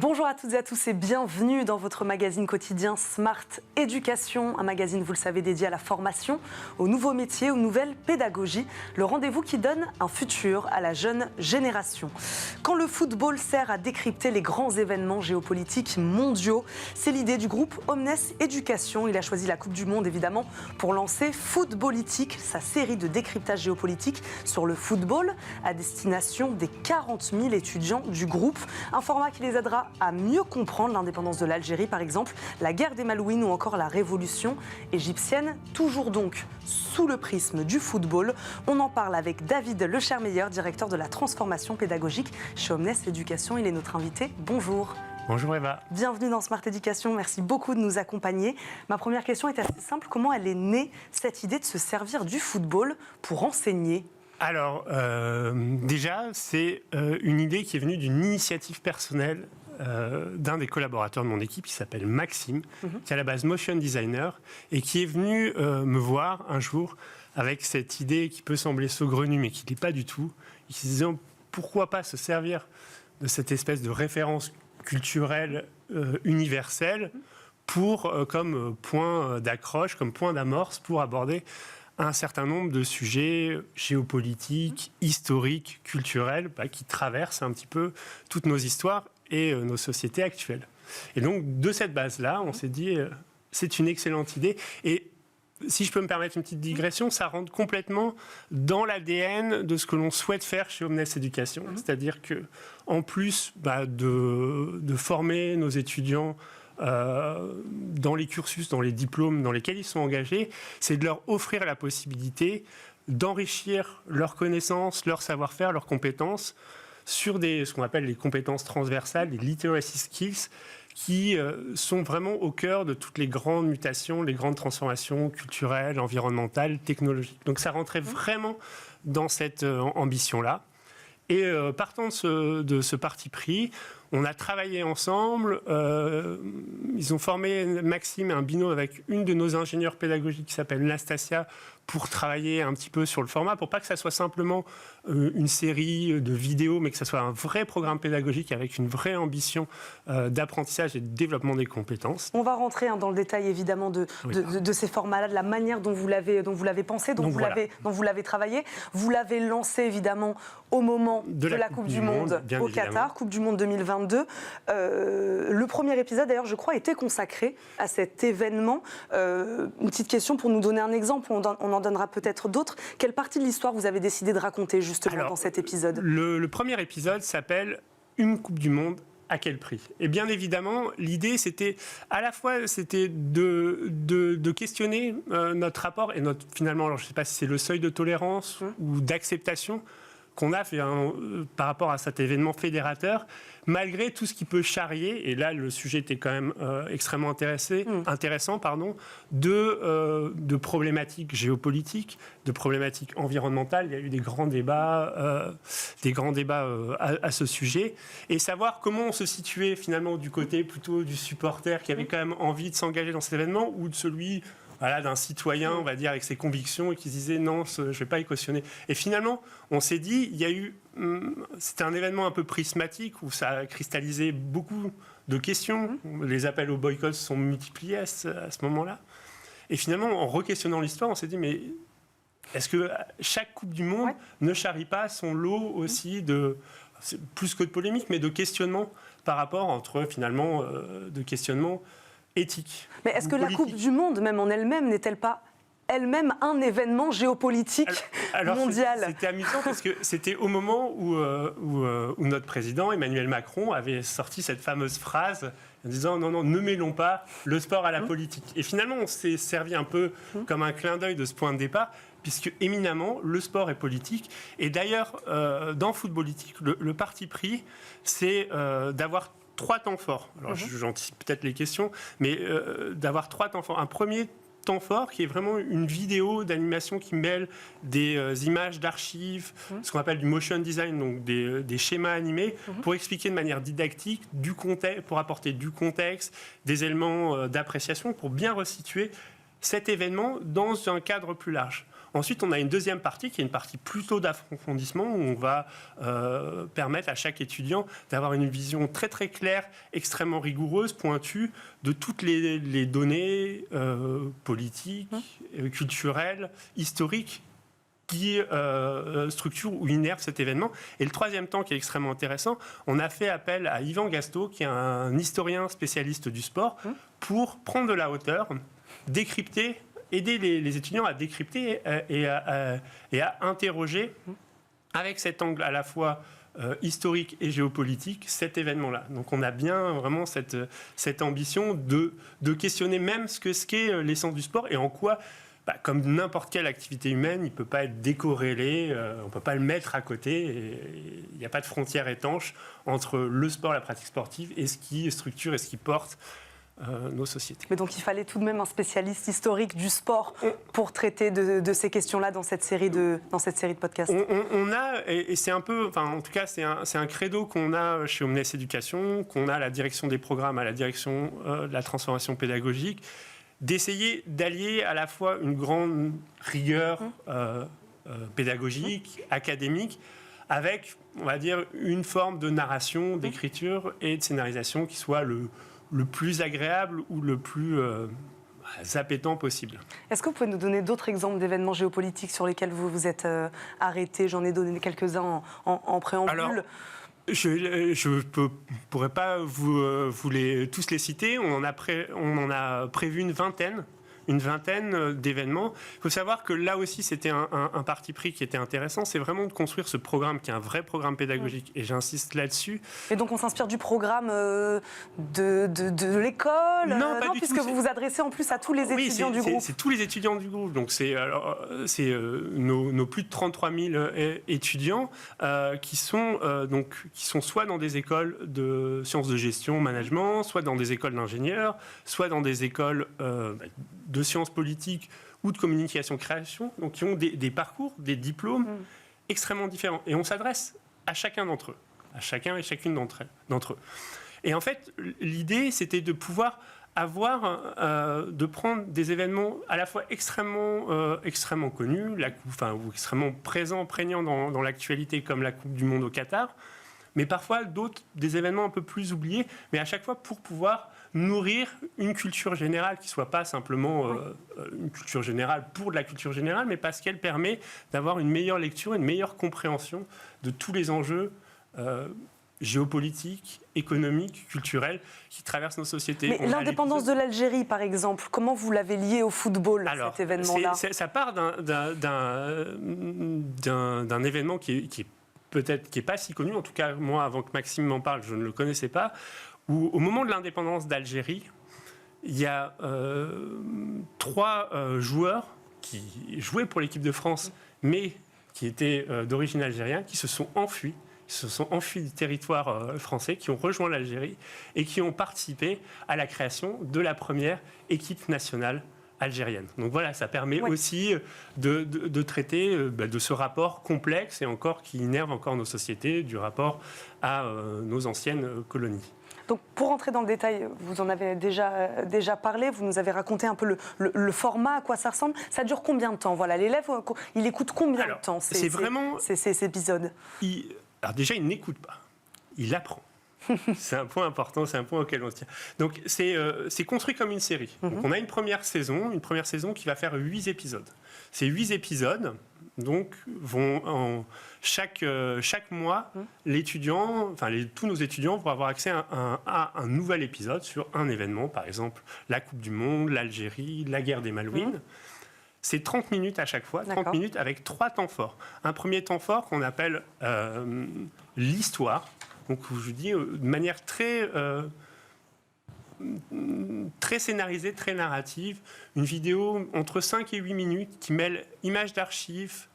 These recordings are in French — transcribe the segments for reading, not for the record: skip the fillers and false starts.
Bonjour à toutes et à tous et bienvenue dans votre magazine quotidien Smart Éducation, un magazine, vous le savez, dédié à la formation, aux nouveaux métiers, aux nouvelles pédagogies, le rendez-vous qui donne un futur à la jeune génération. Quand le football sert à décrypter les grands événements géopolitiques mondiaux, c'est l'idée du groupe Omnes Éducation. Il a choisi la Coupe du Monde, évidemment, pour lancer Footballitique, sa série de décryptage géopolitique sur le football à destination des 40 000 étudiants du groupe. Un format qui les aidera à mieux comprendre l'indépendance de l'Algérie, par exemple, la guerre des Malouines ou encore la révolution égyptienne. Toujours donc sous le prisme du football. On en parle avec David Lechermeyer, directeur de la transformation pédagogique chez Omnes Éducation. Il est notre invité. Bonjour. Bonjour Eva. Bienvenue dans Smart Éducation. Merci beaucoup de nous accompagner. Ma première question est assez simple. Comment elle est née, cette idée de se servir du football pour enseigner ? Alors, déjà, c'est une idée qui est venue d'une initiative personnelle d'un des collaborateurs de mon équipe qui s'appelle Maxime, qui est à la base motion designer et qui est venu me voir un jour avec cette idée qui peut sembler saugrenue mais qui ne l'est pas du tout. Il se disait pourquoi pas se servir de cette espèce de référence culturelle universelle pour, comme point d'accroche, comme point d'amorce pour aborder un certain nombre de sujets géopolitiques, historiques, culturels, qui traversent un petit peu toutes nos histoires et nos sociétés actuelles. Et donc, de cette base-là, on s'est dit, c'est une excellente idée. Et si je peux me permettre une petite digression, ça rentre complètement dans l'ADN de ce que l'on souhaite faire chez Omnes Éducation. C'est-à-dire qu'en plus de former nos étudiants dans les cursus, dans les diplômes dans lesquels ils sont engagés, c'est de leur offrir la possibilité d'enrichir leurs connaissances, leur savoir-faire, leurs compétences sur ce qu'on appelle les compétences transversales, les literacy skills, qui sont vraiment au cœur de toutes les grandes mutations, les grandes transformations culturelles, environnementales, technologiques. Donc ça rentrait vraiment dans cette ambition-là. Et partant de ce parti pris, on a travaillé ensemble. Ils ont formé, Maxime, un binôme avec une de nos ingénieures pédagogiques qui s'appelle Nastasia pour travailler un petit peu sur le format, pour pas que ça soit simplement une série de vidéos, mais que ça soit un vrai programme pédagogique avec une vraie ambition d'apprentissage et de développement des compétences. On va rentrer dans le détail évidemment de ces formats-là, de la manière dont vous l'avez pensé, dont vous l'avez travaillé. Vous l'avez lancé évidemment au moment de la Coupe du Monde au Qatar, Coupe du Monde 2022. Le premier épisode, d'ailleurs, je crois, était consacré à cet événement. Une petite question pour nous donner un exemple, on en donnera peut-être d'autres. Quelle partie de l'histoire vous avez décidé de raconter justement dans cet épisode ? Le premier épisode s'appelle « Une Coupe du Monde, à quel prix ?» Et bien évidemment, l'idée, c'était à la fois de questionner notre rapport et finalement, alors je ne sais pas si c'est le seuil de tolérance ou d'acceptation qu'on a fait par rapport à cet événement fédérateur, malgré tout ce qui peut charrier, et là le sujet était quand même extrêmement intéressant, de problématiques géopolitiques, de problématiques environnementales. Il y a eu des grands débats à ce sujet, et savoir comment on se situait finalement du côté plutôt du supporter qui avait quand même envie de s'engager dans cet événement, ou de celui d'un citoyen, on va dire, avec ses convictions et qui se disait non, je ne vais pas y cautionner. Et finalement, on s'est dit, c'était un événement un peu prismatique où ça a cristallisé beaucoup de questions. Les appels au boycott se sont multipliés à ce moment-là. Et finalement, en re-questionnant l'histoire, on s'est dit, mais est-ce que chaque Coupe du Monde ne charrie pas son lot aussi plus que de polémiques, mais de questionnements par rapport de questionnements éthique. Mais est-ce que la Coupe du Monde, même en elle-même, n'est-elle pas elle-même un événement géopolitique mondial ? C'était amusant parce que c'était au moment où notre président, Emmanuel Macron, avait sorti cette fameuse phrase en disant non, ne mêlons pas le sport à la politique. Et finalement, on s'est servi un peu comme un clin d'œil de ce point de départ, puisque éminemment, le sport est politique. Et d'ailleurs, dans Footballitique, le parti pris, c'est d'avoir 3 temps forts. Alors, j'anticipe peut-être les questions, mais d'avoir 3 temps forts. Un premier temps fort qui est vraiment une vidéo d'animation qui mêle des images d'archives, ce qu'on appelle du motion design, donc des schémas animés, pour expliquer de manière didactique, pour apporter du contexte, des éléments d'appréciation, pour bien resituer cet événement dans un cadre plus large. Ensuite, on a une deuxième partie qui est une partie plutôt d'approfondissement où on va permettre à chaque étudiant d'avoir une vision très très claire, extrêmement rigoureuse, pointue de toutes les données politiques, culturelles, historiques qui structurent ou innervent cet événement. Et le troisième temps qui est extrêmement intéressant, on a fait appel à Yvan Gastaud, qui est un historien spécialiste du sport, pour prendre de la hauteur, décrypter, aider les étudiants à décrypter et à interroger avec cet angle à la fois historique et géopolitique cet événement-là. Donc on a bien vraiment cette ambition de questionner même ce qu'est l'essence du sport et en quoi, comme n'importe quelle activité humaine, il ne peut pas être décorrélé, on ne peut pas le mettre à côté. Il n'y a pas de frontière étanche entre le sport, la pratique sportive et ce qui structure et ce qui porte nos sociétés. Mais donc il fallait tout de même un spécialiste historique du sport pour traiter de ces questions-là dans cette série de podcasts. On a, et c'est un peu, enfin en tout cas c'est un credo qu'on a chez Omnes Éducation, qu'on a à la direction des programmes, à la direction de la transformation pédagogique, d'essayer d'allier à la fois une grande rigueur pédagogique, académique, avec, on va dire, une forme de narration, d'écriture et de scénarisation qui soit le plus agréable ou le plus appétant possible. Est-ce que vous pouvez nous donner d'autres exemples d'événements géopolitiques sur lesquels vous vous êtes arrêté? J'en ai donné quelques-uns en préambule. Alors, je ne pourrais pas tous les citer. On en a prévu une vingtaine d'événements. Il faut savoir que là aussi, c'était un parti pris qui était intéressant. C'est vraiment de construire ce programme qui est un vrai programme pédagogique. Et j'insiste là-dessus. Et donc, on s'inspire du programme de l'école? Non, pas du puisque tout. vous vous adressez en plus à tous les étudiants du groupe. C'est tous les étudiants du groupe. Donc, c'est nos plus de 33 000 étudiants qui sont soit dans des écoles de sciences de gestion, management, soit dans des écoles d'ingénieurs, soit dans des écoles de sciences politiques ou de communication création, donc qui ont des parcours, des diplômes extrêmement différents. Et on s'adresse à chacun d'entre eux, à chacun et chacune d'entre eux. Et en fait, l'idée, c'était de pouvoir de prendre des événements à la fois extrêmement connus, ou extrêmement présents, prégnants dans l'actualité, comme la Coupe du Monde au Qatar, mais parfois des événements un peu plus oubliés, mais à chaque fois pour pouvoir nourrir une culture générale qui ne soit pas simplement une culture générale pour de la culture générale, mais parce qu'elle permet d'avoir une meilleure lecture, une meilleure compréhension de tous les enjeux géopolitiques, économiques, culturels qui traversent nos sociétés. Mais l'indépendance de l'Algérie, par exemple, comment vous l'avez lié au football, cet événement-là? Ça part d'un événement qui est pas si connu, en tout cas moi avant que Maxime m'en parle, je ne le connaissais pas, où au moment de l'indépendance d'Algérie, il y a 3 joueurs qui jouaient pour l'équipe de France, mais qui étaient d'origine algérienne, qui se sont enfuis du territoire français, qui ont rejoint l'Algérie et qui ont participé à la création de la première équipe nationale algérienne. Donc voilà, ça permet aussi de traiter de ce rapport complexe et encore qui innerve encore nos sociétés, du rapport à nos anciennes colonies. Donc, pour rentrer dans le détail, vous en avez déjà parlé, vous nous avez raconté un peu le format, à quoi ça ressemble. Ça dure combien de temps? Voilà, l'élève, il écoute combien de temps ces épisodes? Alors déjà, il n'écoute pas, il apprend. C'est un point important, c'est un point auquel on se tient. Donc, c'est construit comme une série. Donc, on a une première saison qui va faire 8 épisodes. Ces 8 épisodes, donc, vont chaque mois, tous nos étudiants vont avoir accès à un nouvel épisode sur un événement, par exemple la Coupe du Monde, l'Algérie, la guerre des Malouines. C'est 30 minutes à chaque fois, 30 minutes avec 3 temps forts. Un premier temps fort qu'on appelle l'histoire. Donc, je vous dis de manière très scénarisée, très narrative, une vidéo entre 5 et 8 minutes qui mêle images d'archives,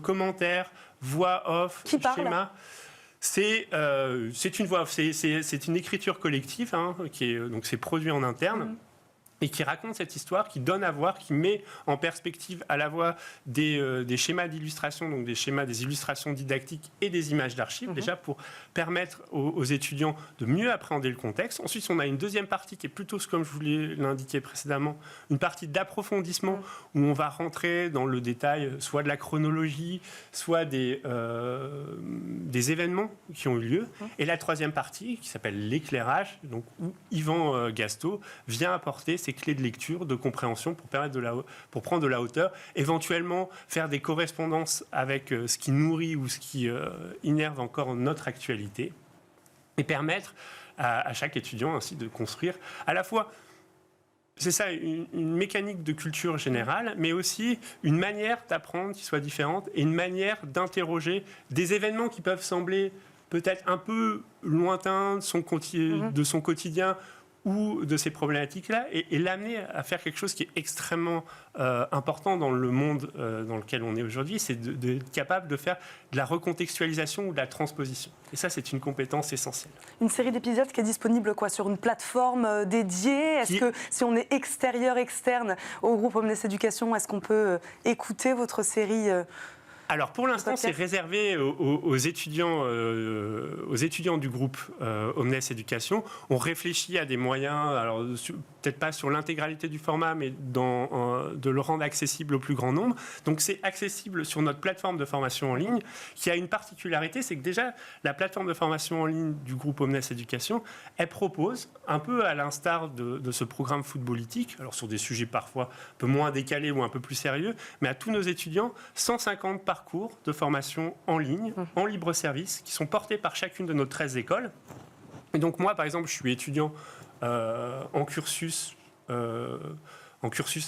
commentaires, voix off, qui schéma. C'est une voix off, c'est une écriture collective, donc c'est produit en interne. et qui raconte cette histoire, qui donne à voir, qui met en perspective à la fois des schémas d'illustration, donc des schémas, des illustrations didactiques et des images d'archives, déjà pour permettre aux étudiants de mieux appréhender le contexte. Ensuite, on a une deuxième partie qui est plutôt, comme je vous l'ai indiqué précédemment, une partie d'approfondissement où on va rentrer dans le détail, soit de la chronologie, soit des événements qui ont eu lieu. Et la troisième partie, qui s'appelle l'éclairage, donc où Yvan Gastaud vient apporter ces clés de lecture, de compréhension pour prendre de la hauteur, éventuellement faire des correspondances avec ce qui nourrit ou ce qui innerve encore notre actualité et permettre à chaque étudiant ainsi de construire à la fois, c'est ça, une mécanique de culture générale, mais aussi une manière d'apprendre qui soit différente et une manière d'interroger des événements qui peuvent sembler peut-être un peu lointains de son quotidien ou de ces problématiques-là, et l'amener à faire quelque chose qui est extrêmement important dans le monde dans lequel on est aujourd'hui, c'est d'être capable de faire de la recontextualisation ou de la transposition. Et ça, c'est une compétence essentielle. Une série d'épisodes qui est disponible sur une plateforme dédiée. Est-ce que si on est externe au groupe Omnes Éducation, est-ce qu'on peut écouter votre série Alors pour l'instant, c'est réservé aux étudiants du groupe Omnes Éducation. On réfléchit à des moyens, alors peut-être pas sur l'intégralité du format, mais de le rendre accessible au plus grand nombre. Donc c'est accessible sur notre plateforme de formation en ligne, qui a une particularité, c'est que déjà la plateforme de formation en ligne du groupe Omnes Éducation, elle propose, un peu à l'instar de ce programme footballistique, alors sur des sujets parfois un peu moins décalés ou un peu plus sérieux, mais à tous nos étudiants, 150 parcours de formation en ligne, en libre service, qui sont portés par chacune de nos 13 écoles. Et donc moi, par exemple, je suis étudiant en cursus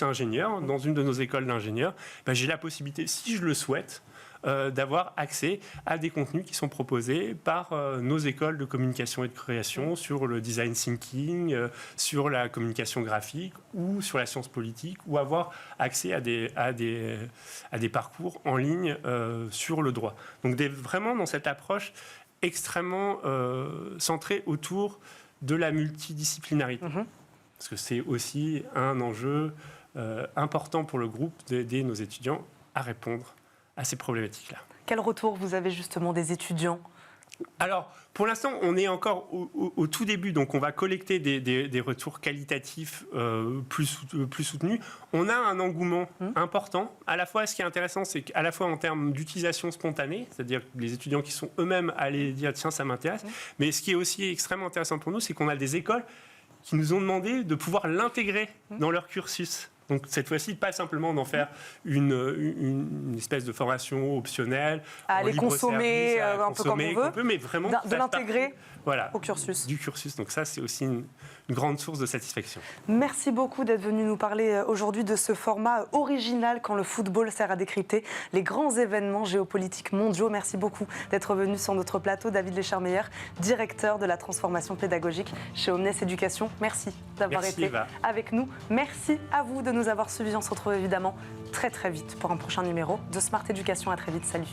ingénieur, dans une de nos écoles d'ingénieurs. J'ai la possibilité, si je le souhaite, d'avoir accès à des contenus qui sont proposés par nos écoles de communication et de création sur le design thinking, sur la communication graphique ou sur la science politique, ou avoir accès à des parcours en ligne sur le droit. Donc vraiment dans cette approche extrêmement centrée autour de la multidisciplinarité. Parce que c'est aussi un enjeu important pour le groupe d'aider nos étudiants à répondre à ces problématiques-là. Quel retour vous avez justement des étudiants ? Alors, pour l'instant, on est encore au tout début, donc on va collecter des retours qualitatifs plus soutenus. On a un engouement important. À la fois, ce qui est intéressant, c'est qu'à la fois en termes d'utilisation spontanée, c'est-à-dire les étudiants qui sont eux-mêmes allés dire « tiens, ça m'intéresse », mais ce qui est aussi extrêmement intéressant pour nous, c'est qu'on a des écoles qui nous ont demandé de pouvoir l'intégrer dans leur cursus. Donc cette fois-ci, pas simplement d'en faire une espèce de formation optionnelle, à aller consommer un peu comme on veut, mais vraiment de l'intégrer au cursus. Du cursus. Donc ça, c'est aussi une grande source de satisfaction. Merci beaucoup d'être venu nous parler aujourd'hui de ce format original quand le football sert à décrypter les grands événements géopolitiques mondiaux. Merci beaucoup d'être venu sur notre plateau. David Lécharmeyer, directeur de la transformation pédagogique chez Omnes Éducation. Merci d'avoir été avec nous. Merci à vous de nous avoir suivis. On se retrouve évidemment très vite pour un prochain numéro de Smart Éducation. À très vite. Salut.